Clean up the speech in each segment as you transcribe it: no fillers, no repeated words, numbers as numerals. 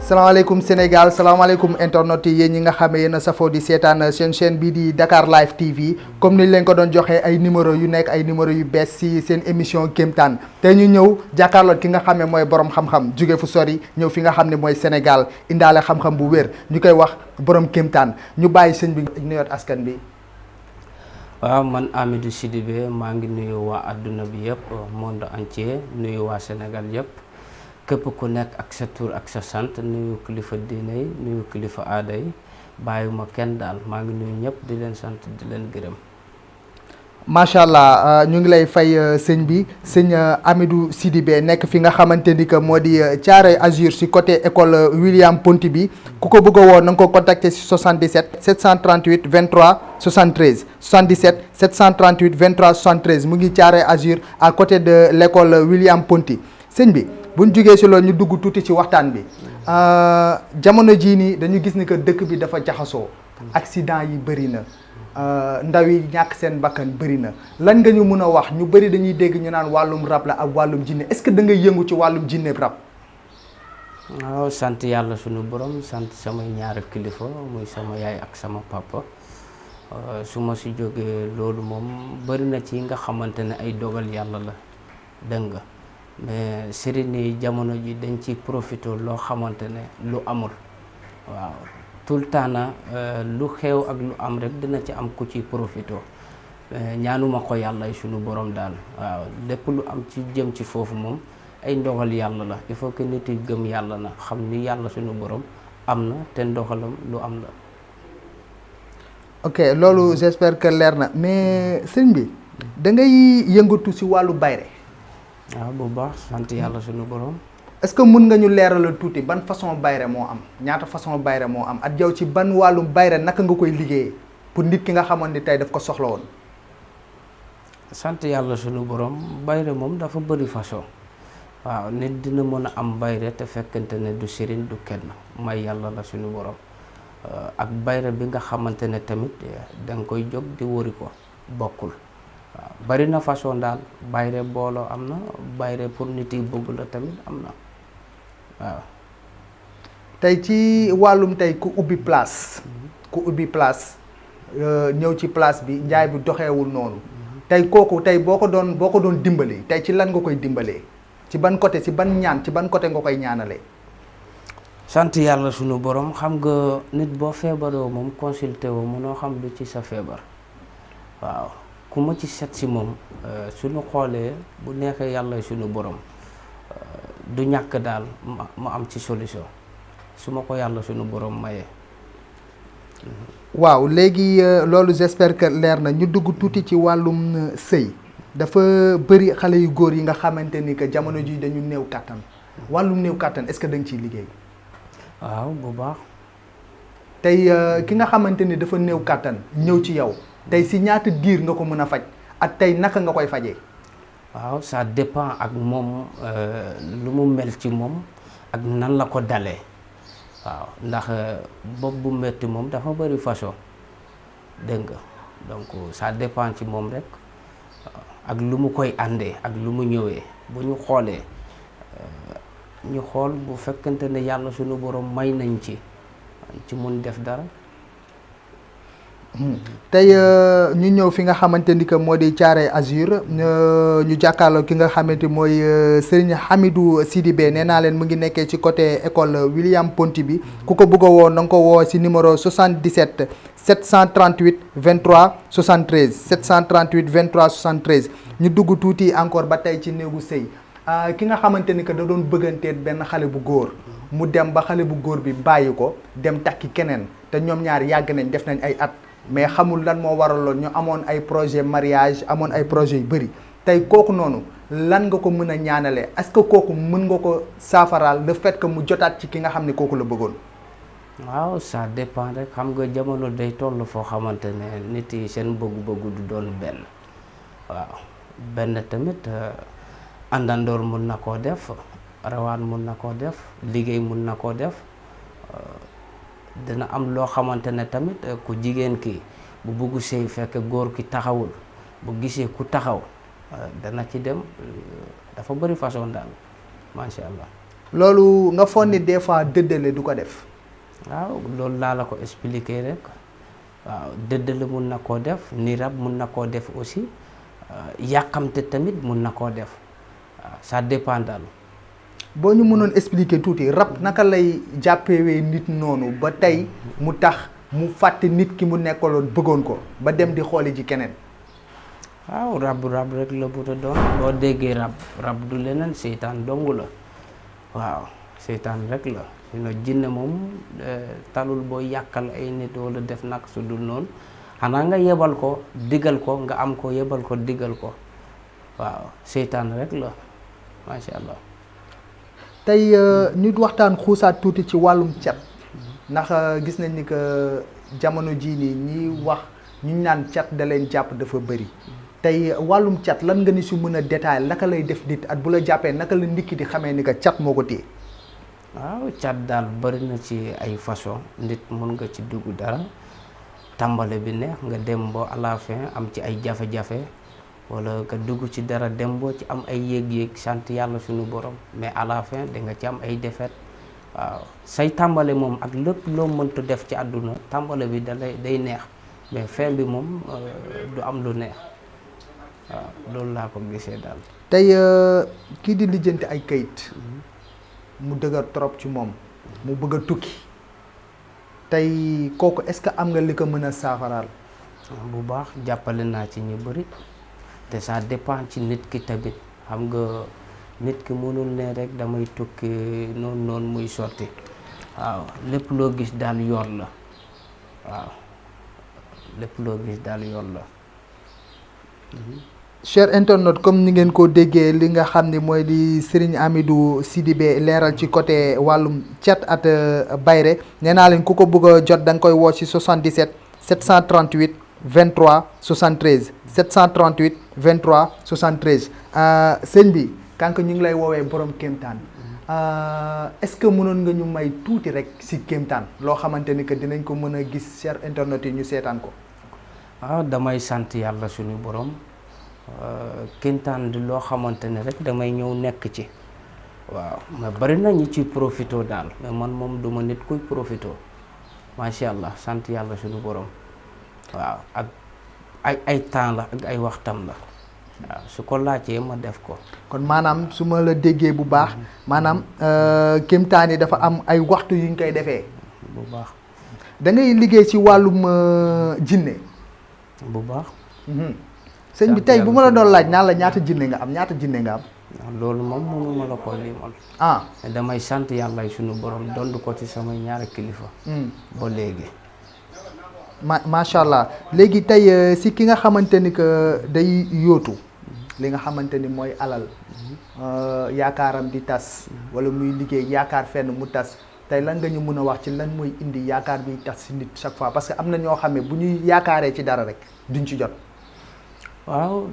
salaamaaleykum Sénégal salaamaaleykum internet yi yéen ñi nga xamee yéen a safoo di seetaan seen chaîne bii di Dakar Live TV comme niñ leen ko doon joxee ay numéro yu nekk ay numéro yu bees ci seen émission Kéemtaan te ñu ñëw jàkkaarloog ki nga xam ne mooy borom xam-xam jóge fu sori ñëw fi nga xam ne mooy Sénégal indaale xam-xam bu wér ñu koy wax borom Kéemtaan ñu bàyyi sëñ bi nuyoot askan bi. waaw man Amidou Sidibé maa ngi nuyu waa adduna bi yëpp monde entier nuyu waa Sénégal yëpp. képp ku nekk ak sa tur ak sa sant nuyu kilifa diine yi nuyu kilifa aada yi bàyyiwuma kenn daal maa ngi nuyu ñëpp di leen sant di leen gërëm. macha allah ñu ngi lay fay sëñ bi sëñ Amidou Sidibé nekk fi nga xamante ni que moo di Thiaroye Azur si côté école William Ponty bi ku ko bëgg a woo na nga ko contacter si 77 738 23 73 77 738 23 73 mu ngi Thiaroye Azur à côté de l' école William Ponty sëñ bi. buñ jugee si loolu ñu dugg tuuti ci waxtaan bi jamono jii nii dañu gis ni que dëkk bi dafa jaxasoo accident yi bëri na ndaw yi ñàkk seen bakkan bëri na lan nga ñu mun a wax ñu bëri dañuy dégg ñu naan wàllum rab la ak wàllum jinne est-ce que da ngay yëngu ci wàllum jinne rab. waaw sant yàlla sunu borom sant samay ñaari kilifa muy sama yaay ak sama papa su ma si jógee loolu moom bëri na ci nga xamante ne ay dogal yàlla la dégg nga mais sëriñ yi jamono ji dañ ci profité loo xamante ne lu amul waaw tout le temps na lu xew ak lu am rek dina ci am ku ci profité ñaanuma ko yàlla sunu borom daal waaw lépp lu am ci jëm ci foofu moom ay ndogal yàlla la il faut que nit yi gëm yàlla na xam ni yàlla sunu borom am na te ndogalam lu am la. ok loolu j'espère que leer na mais sëñ bi da ngay yëngatu si wàllu bayre. waaw bu baax sant yàlla sunu borom. est-ce que mun nga ñu leeralal tuuti ban façon bayre moo am ñaata façon bayre moo am ak yow ci ban wàllum bayre naka nga koy liggéeyee pour nit ki nga xamoon ni tey daf ko soxla woon. sant yàlla sunu borom bayre moom dafa bëri façon waaw nit dina mën a am bayre te fekkente ne du sëriñ du kenn may yàlla la sunu borom ak bayre bi nga xamante ne tamit da nga koy jóg di wëri ko bokkul. waaw bari na façon daal bayre booloo am na bayre pour nit yi bëgg la tamit am na waaw. tey ci wàllum tey ku ubbi place. ñëw ci place bi njaay bi doxeewul noonu. tey kooku tey boo ko doon dimbali tey ci lan nga koy dimbalee ci ban côté ci ban ñaan ci ban côté nga koy ñaanalee. sant yàlla sunu borom xam nga nit boo feebaroo moom consulté woo mënoo xam lu ci sa feebar waaw. ku ma ci set si moom suñu xoolee bu neexee yàlla suñu borom du ñàkk daal ma am ci solution su ma ko yàlla suñu borom mayee. waaw léegi loolu j'espère que leer na ñu dugg tuuti ci wàllum sëy dafa bëri xale yu góor yi nga xamante ni que jamono ji dañu néew kàttan wàllum néew kàttan est-ce que da nga ciy liggéey. waaw bu baax. tey ki nga xamante ni dafa néew kàttan ñëw ci yow. tey si ñaata diir nga ko mën a faj ak tey naka nga koy fajee. waaw ça dépend ak moom lu mu mel ci moom ak nan la ko dalee waaw ndax bopp bu metti moom dafa bëri façon dégg nga donc ça dépend ci moom rek ak lu mu koy àndee ak lu mu ñëwee bu ñu xoolee ñu xool bu fekkente ne yàlla sunu borom may nañ ci mun def dara. tey ñu ñëw fi nga xamante ni que moo di Thiaroye Azur ñu jàkkaarloo ki nga xamante mooy Serigne Amidou Sidibé nee naa leen mu ngi nekkee ci côté école William Ponty bi ku ko bëgg a woo na nga ko woo si numéro 77 738 23 73 738 23 73 ñu dugg tuuti encore ba tey ci néegu sëy ki nga xamante ni que da doon bëgganteet benn xale bu góor mu dem ba xale bu góor bi bàyyi ko dem takki keneen te ñoom ñaar yàgg nañ def nañ ay at. mais xamul lan moo waraloon ñu amoon ay projet mariage amoon ay projet yu bëri tey kooku noonu lan nga ko mën a ñaanalee est-ce que kooku mën nga ko saafaraal le fait que mu jotaat ci ki nga xam ne kooku la bëggoon. waaw ça dépend rek xam nga jamono day toll foo xamante ne nit yi seen bëggu-bëggu du doon benn waaw benn tamit àndandoor mun na koo def rawaan mun na koo def liggéey mun na koo def dina am loo xamante ne tamit ku jigéen ki bu bugg sëy fekk góor ki taxawul bu gisee ku taxaw dana ci dem dafa bëri façon daal macha allah. loolu nga foog ni des fois dëddale du ko def. waaw loolu laa la ko expliquer rek waaw dëddale mun na koo def ni rab mun na koo def aussi yàqamte tamit mun na koo def waaw ça dépend daal. boo ñu mënoon expliquer tuuti rab naka lay jàppewee nit noonu ba tey mu tax mu fàtte nit ki mu nekkaloon bëggoon ko ba dem di xooli ji keneen. waaw rab rek la bu doon boo déggee rab du leneen seytaan dongu la waaw seytaan rek la sinon jinne moom talul boo yàqal ay nit wala def nag su dul noonu xanaa nga yebal ko digal ko nga am ko yebal ko digal ko waaw seytaan rek la macha allah. tey ñu waxtaan xuusaat tuuti ci wàllum cat ndax gis nañ ni que jamono jii nii ñi wax ñu naan cat da leen jàpp dafa bëri tey wàllum cat lan nga ni si mën a détail naka lay def nit at bu la jàppee naka la nit ki di xamee ni que cat moo ko téye. waaw cat daal bëri na ci ay façon nit mun nga ci dugg dara tàmbale bi neex nga dem ba à la fin am ci ay jafe-jafe wala nga dugg ci dara dem boo ci am ay yéeg-yéeg sant yàlla suñu borom mais à la fin da nga ci am ay défaite waaw say tàmbale moom ak lépp loo mënta def ci àdduna tàmbale bi day neex mais fin bi moom du am lu neex waaw loolu laa ko gisee daal. tey kii di lijjanti ay kayit mu dëgër trop ci moom mu bëgg a tukki tey kooku est-ce que am nga li ko mën a saafaraal. bu baax jàppale naa ci ñu bëri te ça dépend ci nit ki tamit xam nga nit ki mënul ne rek damay tukki noonu muy sotti waaw lépp loo gis daal yoon la waaw lépp loo gis daal yoon la. cher internaute comme ni ngeen ko déggee li nga xam ne mooy di Serigne Amidou Sidibé leeral ci côté wàllum cat at bayre nee naa leen ku ko bëgg a jot da nga koy woo ci 77 738 23 73 738 23 73 sëñ bi kank ñu ngi lay woowee borom kéemtaan est-ce que mënoon nga ñu may tuuti rek si kéemtaan loo xamante ni que dinañ ko mën a gis cher internaute yi ñu seetaan ko. waaw damay sant yàlla suñu borom. kéemtaan di loo xamante ne rek damay ñëw nekk ci waaw mais bari na ñi ci profito daal mais man moom duma nit kuy profito macha allah sant yàlla suñu borom waaw ak ay temps la ak ay waxtam la waaw su ko laajee ma def ko. kon maanaam su ma la déggee bu baax maanaam kéemtaan yi dafa am ay waxtu yu ñu koy defee. bu baax. da ngay liggéey ci wàllum jinne. bu baax. sëñ bi tey bu ma la doon laaj naan la ñaata jinne nga am ñaata jinne nga am. loolu moom mënuma la ko limal. damay sant yàlla suñu borom dond ko ci samay ñaari kilifa. ba léegi. macha allah léegi tey si ki nga xamante ni que day yóotu li nga xamante ni mooy alal yaakaaram di tas wala muy liggéey yaakaar fenn mu tas tey lan nga ñu mën a wax ci lan mooy indi yaakaar bi tas si nit chaque fois parce que am na ñoo xam ne bu ñuy yaakaaree ci dara rek duñ ci jot. waaw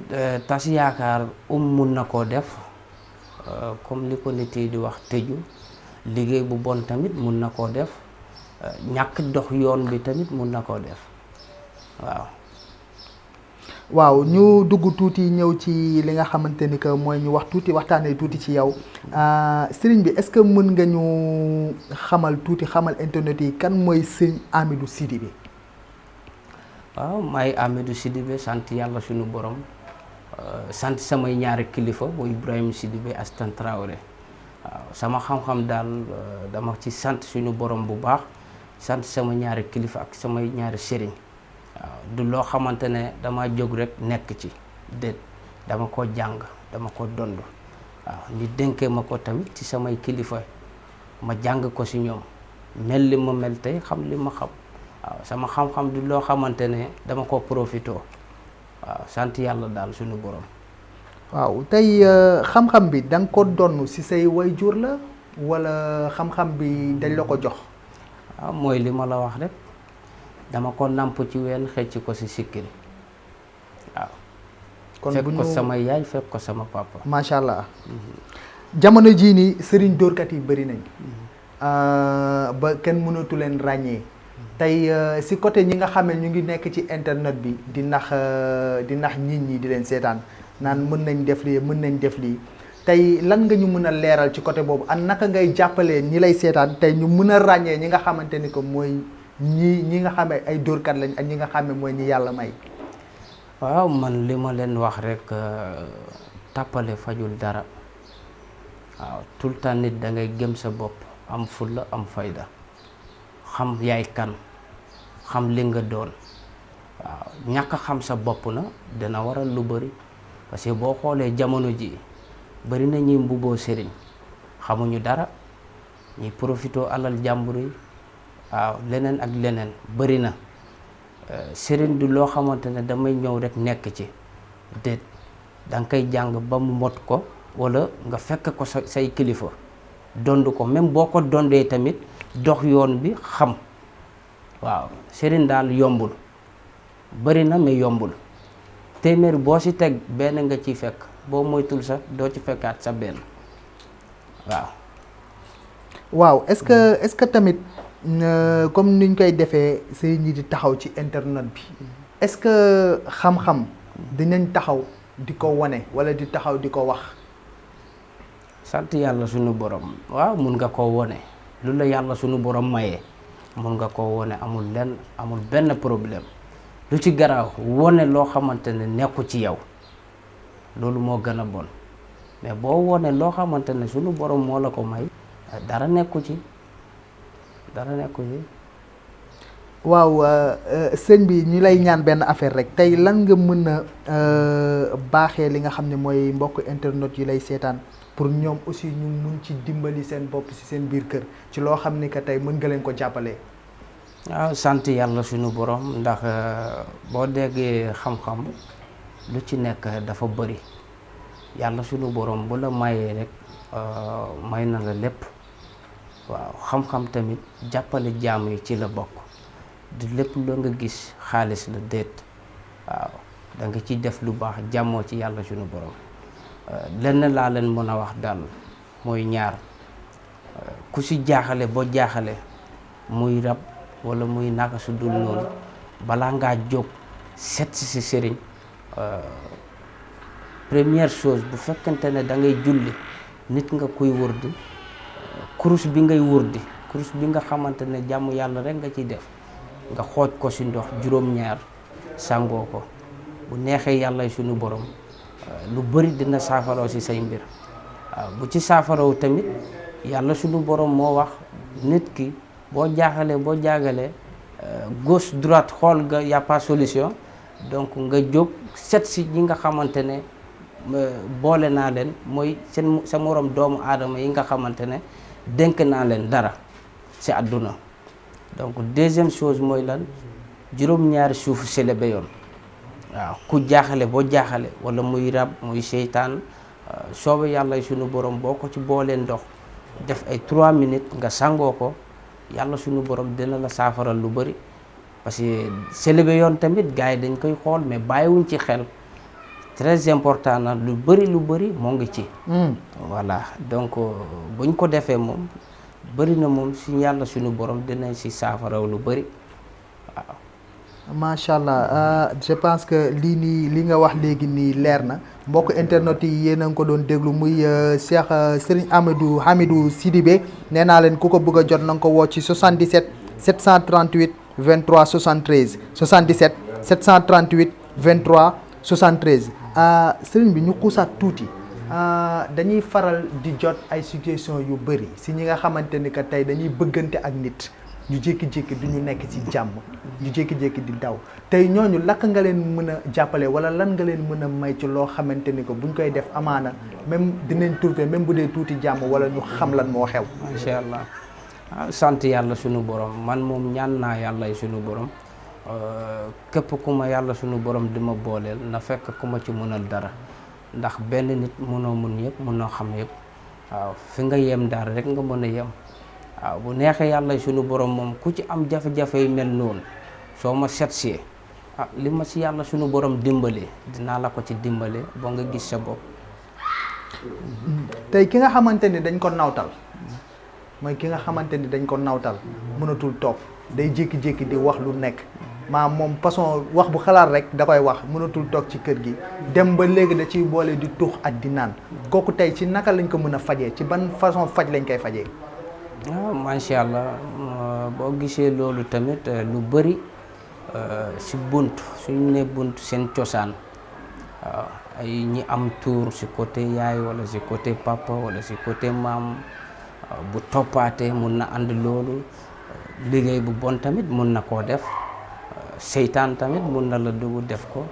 tas yaakaar mun na koo def comme li ko nit yi di wax tëju liggéey bu bon tamit mun na koo def ñàkk dox yoon bi tamit mun na koo def waaw. waaw ñu dugg tuuti ñëw ci li nga xamante ni que mooy ñu wax tuuti waxtaanee tuuti ci yow sëriñ bi est-ce que mën nga ñu xamal internet yi kan mooy sëriñ Amidou Sidibé. waaw maay Amidou Sidibé sant yàlla suñu borom sant samay ñaari kilifa muy Ibrahima Sidibé Astan Traoré waaw sama xam-xam daal dama ci sant suñu borom bu baax sant sama ñaari kilifa ak samay ñaari sëriñ waaw du loo xamante ne dama jóg rek nekk ci déet dama ko jàng dama ko dond waaw ñu dénkee ma ko tamit ci samay kilifa ma jàng ko si ñoom mel li ma mel tey xam li ma xam. waaw sama xam-xam di loo xamante ne dama ko profitoo waaw sant yàlla daal suñu borom. waaw tey xam-xam bi da nga ko donn ci say waajur la walla xam-xam bi dañ la ko jox. waaw mooy li ma la wax rek dama ko nàmp ci ween xëcc ko si sikkin waaw. kon fekk bu ko ñu sama yaay fekk ko sama papa. macha allah jamono jii nii sëriñ dóorkat yi bëri nañ ba kenn mënatu leen ràññee tey si côté ñi nga xam ne ñu ngi nekk ci internet bi di nax nit ñi di leen seetaan naan mën nañ def lii mën nañ def lii tey lan nga ñu mën a leeral ci côté boobu an naka ngay jàppalee ñi lay seetaan tey ñu mën a ràññee ñi nga xamante ni que mooy ñi nga xam ne ay dóorkat lañ ak ñi nga xam ne mooy ñi yàlla may. waaw man li ma leen wax rek tàppale fajul dara waaw tout le temps nit da ngay gëm sa bopp am fulla am fayda xam yaay kan xam li nga doon waaw ñàkk xam sa bopp na dina waral lu bëri parce que boo xoolee jamono ji bëri na ñuy mbubboo sëriñ xamuñu dara ñuy profitoo alal jàmbur yi waaw leneen ak leneen bëri na sëriñ du loo xamante ne damay ñëw rek nekk ci déet da nga koy jàng ba mu mot ko wala nga fekk ko say kilifa dond ko même boo ko dondee tamit dox yoon bi xam waaw sëriñ daal yombul bëri na mais yombul téeméer boo ci teg benn nga ciy fekk boo moytul sax doo ci fekkaat sa benn waaw. waaw est-ce que tamit comme niñ koy defee sëriñ yi di taxaw ci internet bi est-ce que xam-xam dinañ taxaw di ko wane walla di taxaw di ko wax. sant yàlla sunu borom waaw mun nga koo wone lu la yàlla sunu borom mayee mun nga koo wone amul benn problème lu ci garaaw wone loo xamante ne nekku ci yow loolu moo gën a bon mais boo wone loo xamante ne sunu borom moo la ko may dara nekku ci. waaw sëñ bi ñu lay ñaan benn affaire rek tey lan nga mën a baaxee li nga xam ne mooy mbokk internet yi lay seetaan pour ñoom aussi ñu mun ci dimbali seen bopp ci seen biir kër ci loo xam ni que tey mën nga leen ko jàppalee. waaw sant yàlla sunu borom ndax boo déggee xam-xam lu ci nekk dafa bëri yàlla sunu borom bu la mayee rek may na la lépp. waaw xam-xam tamit jàppale jaam yi ci la bokk du lépp loo nga gis xaalis la déet waaw da nga ci def lu baax jàmmoo ci yàlla sunu borom lenn laa leen mën a wax daal mooy ñaar ku si jaaxale boo jaaxale muy rab walla muy naka su dul noonu balaa ngaa jóg set si sëriñ première chose bu fekkente ne da ngay julli nit nga kuy wërdi kurus bi ngay wërdi kurus bi nga xamante ne jàmm yàlla rek nga ciy def nga xooj ko ci ndox juróom-ñaar sàngoo ko bu neexee yàlla sunu borom lu bëri dina saafaraw ci say mbir waaw bu ci saafaraw tamit yàlla sunu borom moo wax nit ki boo jaaxalee boo jaagalee gauche droite xool nga y a pas solution donc nga jóg set si ñi nga xamante ne boole naa leen mooy sa morom doomu aadama yi nga xamante ne dénk naa leen dara ci àdduna donc deuxième chose mooy lan juróom-ñaari suufu célébé yoon waaw ku jaaxale boo jaaxale walla muy rab muy seytaan sooba yàlla sunu borom boo ko ci boolee ndox def ay 3 minutes nga sangoo ko yàlla sunu borom dina la saafaral lu bëri parce que célébé yoon tamit gars yi dañ koy xool mais bàyyiwuñ ci xel très important na lu bëri moo ngi ci voilà donc buñ ko defee moom bëri na moom si yàlla suñu borom dinañ si saafaraw lu bëri waaw macha allah je pense que li nga wax léegi nii leer na mbokk internet yi yéen a ngi ko doon déglu muy Cheikh Serigne Hamidou Sidibé nee naa leen ku ko bëgg a jot na nga ko woo ci 77 738 23 73 77 738 23 73 sëriñ bi ñu xuusaat tuuti dañuy faral di jot ay situation yu bëri si ñi nga xamante ni que tey dañuy bëggante ak nit ñu jékki-jékki du ñu nekk ci jàmm ñu jékki-jékki di daw tey ñooñu lakk nga leen mën a jàppale wala lan nga leen mën a may ci loo xamante ni que buñ koy def amaana même dinañ trouver même bu dee tuuti jàmm wala ñu xam lan moo xew. macha allah sant yàlla sunu borom man moom ñaan naa yàlla sunu borom képp ku ma yàlla sunu borom di ma booleel na fekk ku ma ci mënal dara ndax benn nit mënoo mun yëpp mënoo xam yëpp waaw fi nga yem daal rek nga mën a yem waaw bu neexee yàlla sunu borom moom ku ci am jafe-jafe yu mel noonu soo ma setsee li ma si yàlla sunu borom dimbalee dinaa la ko ci dimbale ba nga gis sa bopp. tey ki nga xamante ni dañ ko nawtal mooy ki nga xamante ni dañ ko nawtal mënatul toog day jékki-jékki di wax lu nekk moom façon wax bu xalaat rek da koy wax mënatul toog ci kër gi dem ba léegi da ciy boole di tuux ak di naan kooku tey ci naka lañ ko mën a fajee ci ban façon faj lañ koy fajee. waaw macha allah boo gisee loolu tamit lu bëri si bunt suñu ne bunt seen cosaan waaw ay ñi am tuur si côté yaay wala si côté papa wala si côté maam bu toppaatee mun na ànd loolu liggéey bu bon tamit mun na koo def seytaan tamit mun na la dugg def ko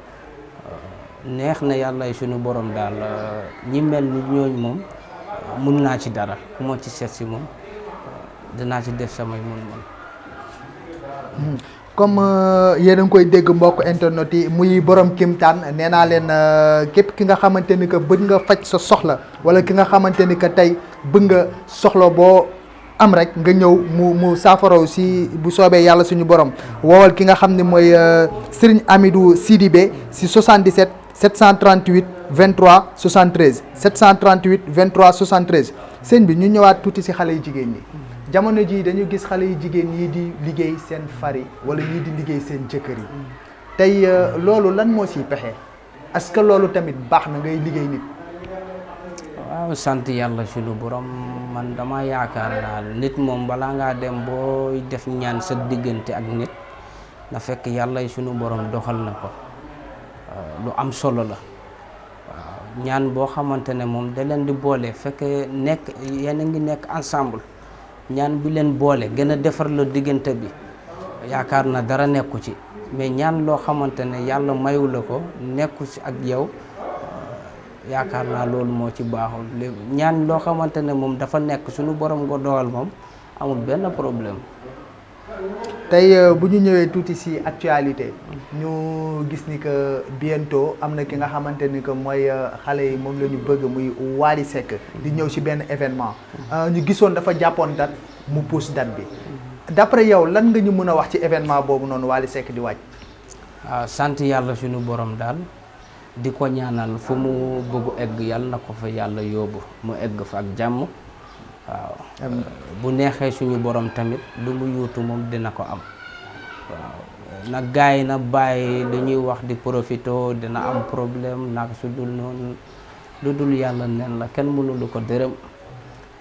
neex na yàlla suñu borom daal ñi mel ni ñooñ moom mun naa ci dara ku ma ci seet si moom dinaa ci def samay mun-mun. comme yéen a ngi koy dégg mbokk internet yi muy borom kimtaan nee naa leen képp ki nga xamante ni que bëgg nga faj sa soxla wala ki nga xamante ni que tey bëgg nga soxla boo am rek nga ñëw mu saafaraw si bu soobee yàlla suñu borom woowal ki nga xam ne mooy Serigne Hamidou Sidibé si 77 738 23 73 738 23 73 sëñ bi ñu ñëwaat tuuti si xale yu jigéen ñi. jamono ji dañu gis xale yu jigéen ñii di liggéey seen fari wala ñii di liggéey seen jëkkër yi tey loolu lan moo siy pexe est-ce que loolu tamit baax na ngay liggéey nit. waaw sant yàlla suñu borom man dama yaakaar naa nit moom balaa ngaa dem booy def ñaan sa diggante ak nit na fekk yàlla suñu borom doxal na ko lu am solo la waaw ñaan boo xamante ne moom da leen di boole fekk nekk yéen a ngi nekk ensemble. ñaan bi leen boole gën a defar la diggante bi yaakaar na dara nekku ci mais ñaan loo xamante ne yàlla mayu la ko nekku ci ak yow yaakaar naa loolu moo ci baaxul ñaan loo xamante ne moom dafa nekk suñu borom nga dogal moom amul benn problème. tey bu ñu ñëwee tuuti ci actualité ñu gis ni que bientôt am na ki nga xamante ni que mooy xale yi moom la ñu bëgg muy Wally Seck di ñëw ci benn événement ñu gisoon dafa jàppoon date mu pousse date bi d'après yow lan nga ñu mën a wax ci événement boobu noonu Wally Seck di waaj. waaw sant yàlla suñu borom daal di ko ñaanal fu mu bëggu egg yàlla na ko fa yàlla yóbbu mu egg fa ak jàmm. waaw bu neexee suñu borom tamit lu mu yuutu moom dina ko am waaw nag gars yi na bàyyi lu ñuy wax di profito dina am problème nag su dul noonu lu dul yàlla nen la kenn mënulu ko dërëm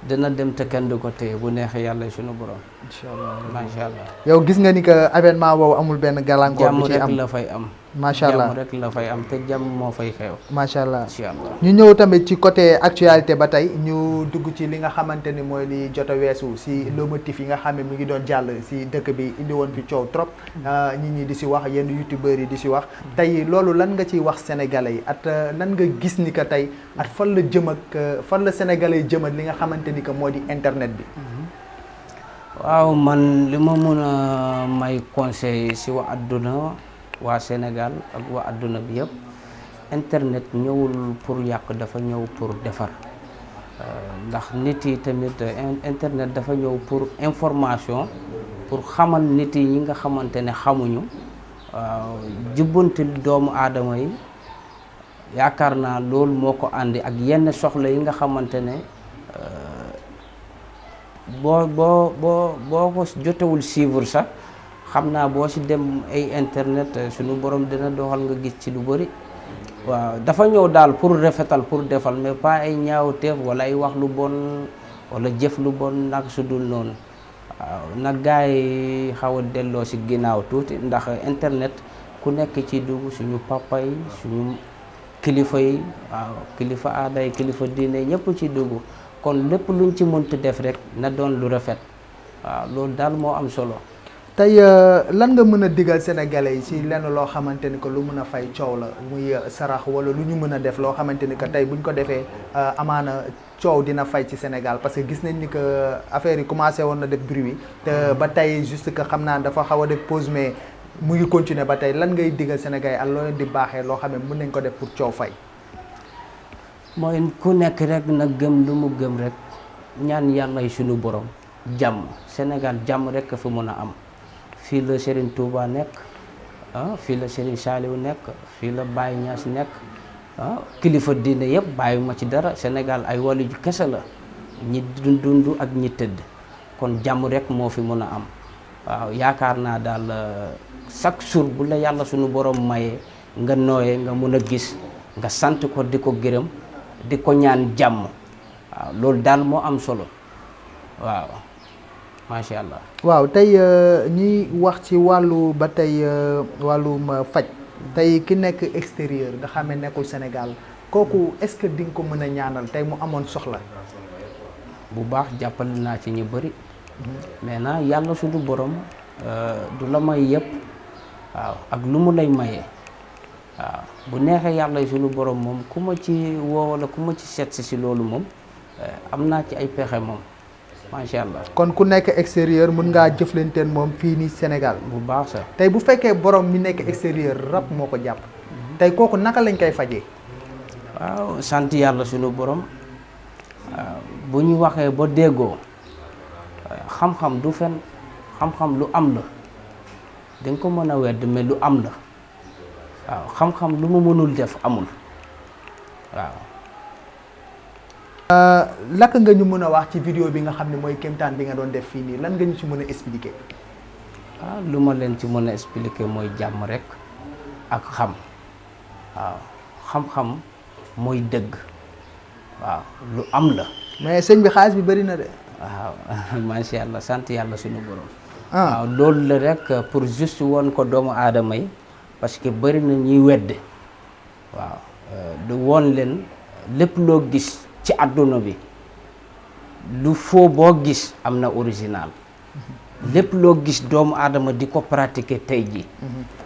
dina dem te kenn du ko téye bu neexee yàlla suñu borom. incha allah macha allah. yow gis nga ni que événement boobu amul benn gàllankoor bu ci am jàmm rek la fay am. macha allah jàmm rek la fay am te jàmm moo fay xew. macha allah incha allah ñu ñëw tamit ci côté actualité ba tey ñu dugg ci li nga xamante ni mooy li jot a weesu si lomotif yi nga xam ne mi ngi doon jàll si dëkk bi indi woon fi coow trop nit ñi di si wax yenn youtubeurs yi di si wax tey loolu lan nga ciy wax sénégalais yi at lan nga gis ni que tey at fan la jëm ak fan la sénégalais yi jëm ak li nga xamante ni que moo di internet bi. waaw man li ma mën a may conseil si waa adduna waa Sénégal ak waa adduna bi yëpp internet ñëwul pour yàq dafa ñëw pour defar ndax nit yi tamit internet dafa ñëw pour information pour xamal nit yi ñi nga xamante ne xamuñu jubbanti doomu aadama yi yaakaar naa loolu moo ko àndi ak yenn soxla yi nga xamante ne boo ko jotewul suivre sax xam naa boo si dem ay internet suñu borom dina doxal nga gis ci lu bëri waaw dafa ñëw daal pour rafetal pour defal mais pas ay ñaawteef wala ay wax lu bon wala jëf lu bon nag su dul noonu waaw nag gars yi xaw a delloo si ginnaaw tuuti ndax internet ku nekk ci dugg suñu papa yi suñu kilifa yi waaw kilifa aada yi kilifa diine ñëpp ci dugg kon lépp luñ ci mënti def rek na doon lu rafet waaw loolu daal moo am solo. tey lan nga mën a digal sénégalais yi ci lenn loo xamante ni que lu mën a fay coow la muy sarax wala lu ñu mën a def loo xamante ni que tey buñ ko defee amaana coow dina fay ci Sénégal parce que gis nañ ni que affaire yi commencé woon na def bruit te ba tey juste que xam naa dafa xaw a def pause mais mu ngi continuer ba tey lan ngay digal sénégalais ak loo leen di baaxee loo xam ne mën nañ ko def pour coow fay. mooy ku nekk rek na gëm lu mu gëm rek ñaan yàlla suñu borom jàmm Sénégal jàmm rek fi mën a am fii la Serigne Touba nekk fii la Serigne Saliou nekk fii la Baye Niass nekk kilifa diine yëpp bàyyiwuma ci dara Sénégal ay wali ju kese la ñi dund ak ñi tëdd kon jàmm rek moo fi mën a am waaw yaakaar naa daal chaque jour bu la yàlla suñu borom mayee nga nooyee nga mën a gis nga sant ko di ko gërëm di ko ñaan jàmm waaw loolu daal moo am solo waaw macha allah. waaw tey ñuy wax ci wàllu ba tey wàllum faj tey ki nekk extérieur nga xam ne nekkul Sénégal kooku est-ce que di nga ko mën a ñaanal tey mu amoon soxla. bu baax jàppale naa ci ñu bëri. maintenant yàlla suñu borom du la may yëpp waaw ak lu mu lay mayee waaw bu neexee yàlla suñu borom moom ku ma ci woo wala ku ma ci seet si loolu moom am naa ci ay pexe moom macha allah. kon ku nekk extérieur mën ngaa jëflanteen moom fii nii Sénégal. bu baax sax tey bu fekkee borom mi nekk extérieur rab moo ko jàpp. tey kooku naka lañ koy fajee. waaw sant yàlla suñu borom waaw bu ñu waxee ba déggoo. xam-xam du fen xam-xam lu am la dañ ko mën a wedd mais lu am la waaw xam-xam lu mu mënul def amul waaw. lakk nga ñu mën a wax ci vidéo bi nga xam ne mooy kéemtaan bi nga doon def fii nii lan nga ñu ci mën a expliquer. waaw lu ma leen ci mën a expliquer mooy jàmm rek ak xam waaw xam-xam mooy dëgg waaw lu am la. mais sëñ bi xaalis bi bëri na de. waaw macha allah sant yàlla suñu borom. waaw loolu la rek pour juste woon ko doomu aadama yi parce que bëri na ñuy wedde waaw du woon leen lépp loo gis ci àdduna bi lu faux boo gis am na original lépp loo gis doomu aadama di ko pratiquer tey ji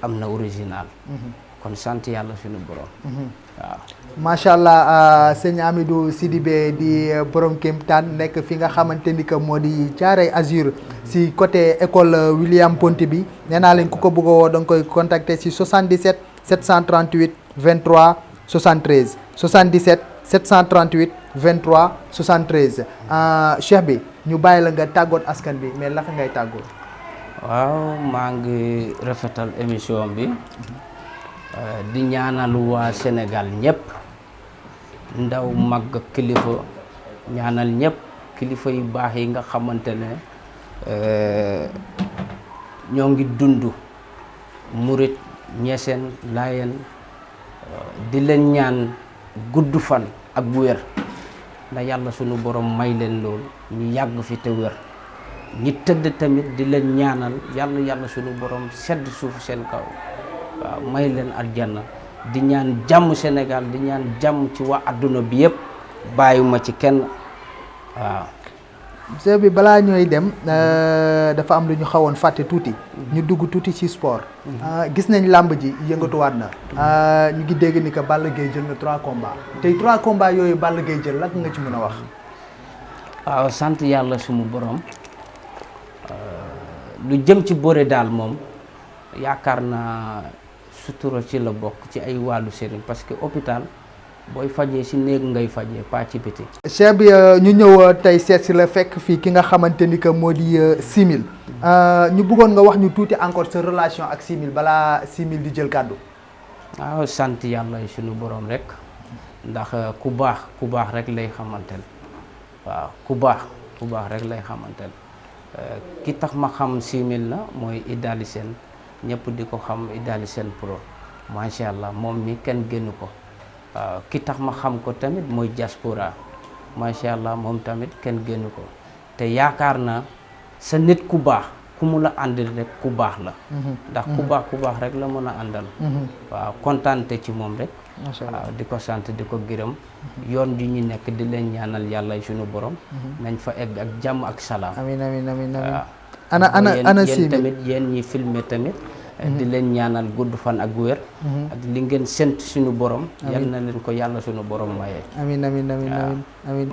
am na original kon sant yàlla suñu borom waaw. macha allah sëñ Amidou Sidibé di borom kéemtaan nekk fi nga xamante ni que moo di Thiaroye Azur si côté école William Ponty bi nee naa leen ku ko bëgg a woo da nga koy contacter si 77 738 23 73 77 738 23 73 cheikh bi ñu bàyyi la nga tàggoot askan bi mais laka ngay tàggoot. waaw maa ngi rafetal émission bi. di ñaanal waa Sénégal ñëpp ndaw mag kilifa ñaanal ñëpp kilifa yu baax yi nga xamante ne ñoo ngi dund murit ñeseen laayeen di leen ñaan gudd fan ak wér na yàlla sunu borom may leen loolu ñu yàgg fi te wér ñi tëdd tamit di leen ñaanal yàlla sunu borom sedd suuf seen kaw waaw may leen aljanna di ñaan jàmm Sénégal di ñaan jàmm ci waa adduna bi yëpp bàyyiwuma ci kenn waaw. sëñ bi balaa ñooy dem dafa am lu ñu xawoon fàtte tuuti. ñu dugg tuuti ci sport. gis nañ làmb ji yëngatuwaat na. ñu ngi dégg ni que Balla Gaye jël na 3 combats tey 3 combats yooyu Balla Gaye jël lan nga ci mën a wax. waaw sant yàlla sumu borom lu jëm ci bëre daal moom yaakaar naa sutura ci la bokk ci ay wàllu sëriñ parce que hôpital booy fajee si néeg ngay fajee pas ci biti. cheikh bi ñu ñëw tey seet si la fekk fii ki nga xamante ni que moo di Simil ñu bëggoon nga wax ñu tuuti encore sa relation ak Simil balaa Simil di jël kàddu. waaw sant yàlla suñu borom rek ndax ku baax rek lay xamanteel waaw ku baax rek lay xamanteel ki tax ma xam Simil la mooy Idali Sène ñëpp di ko xam Idali Sène Pro macha allah moom mi kenn génn ko. waaw ki tax ma xam ko tamit mooy diaspora macha allah moom tamit kenn génn ko te yaakaar naa sa nit ku baax ku mu la àndal rek ku baax la. ndax ku baax rek la mën a àndal. waaw kontaante ci moom rek. waaw di ko sant di ko gërëm. yoon di ñu nekk di leen ñaanal yàlla suñu borom. nañ fa egg ak jàmm ak salaam. amiin amiin amiin amiin. waaw ana yéen tamit yéen ñi filmé tamit. di leen ñaanal gudd fan ak wér. ak li ngeen sent suñu borom. yal na leen ko yàlla suñu borom maye. amiin amiin amiin amiin amiin.